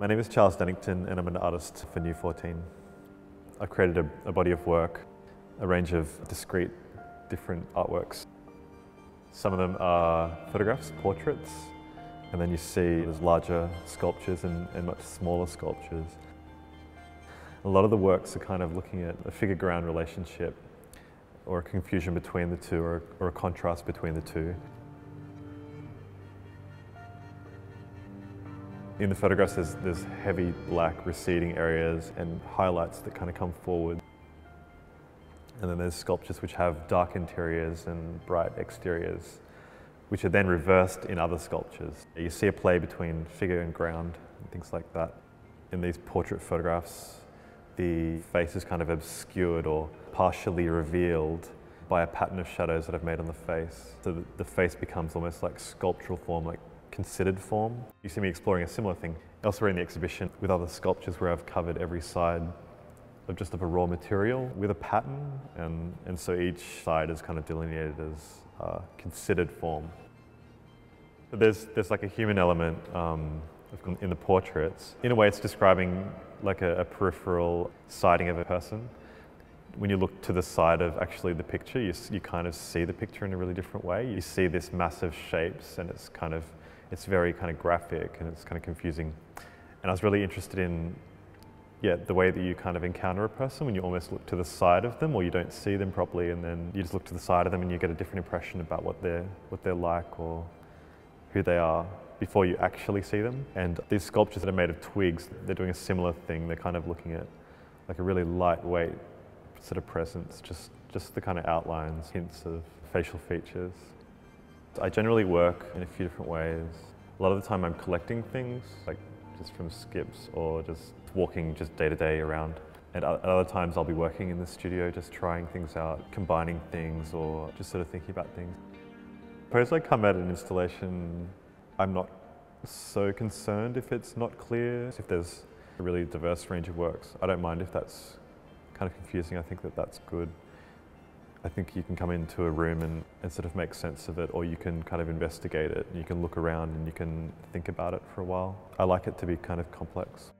My name is Charles Dennington and I'm an artist for New 14. I've created a body of work, a range of discrete, different artworks. Some of them are photographs, portraits, and then you see there's larger sculptures and much smaller sculptures. A lot of the works are kind of looking at a figure-ground relationship or a confusion between the two or a contrast between the two. In the photographs there's heavy black receding areas and highlights that kind of come forward. And then there's sculptures which have dark interiors and bright exteriors, which are then reversed in other sculptures. You see a play between figure and ground and things like that. In these portrait photographs, the face is kind of obscured or partially revealed by a pattern of shadows that I've made on the face. So the face becomes almost like sculptural form, like considered form. You see me exploring a similar thing elsewhere in the exhibition with other sculptures where I've covered every side of a raw material with a pattern, and so each side is kind of delineated as considered form. There's like a human element in the portraits. In a way, it's describing like a peripheral sighting of a person. When you look to the side of actually the picture, you kind of see the picture in a really different way. You see this massive shapes, and it's very kind of graphic and it's kind of confusing. And I was really interested in the way that you kind of encounter a person when you almost look to the side of them or you don't see them properly, and then you just look to the side of them and you get a different impression about what they're like or who they are before you actually see them. And these sculptures that are made of twigs, they're doing a similar thing. They're kind of looking at like a really lightweight sort of presence, just the kind of outlines, hints of facial features. I generally work in a few different ways. A lot of the time I'm collecting things, like just from skips or just walking just day to day around. And at other times I'll be working in the studio, just trying things out, combining things or just sort of thinking about things. Suppose I come at an installation, I'm not so concerned if it's not clear. If there's a really diverse range of works, I don't mind if that's kind of confusing. I think that that's good. I think you can come into a room and sort of make sense of it, or you can kind of investigate it, and you can look around and you can think about it for a while. I like it to be kind of complex.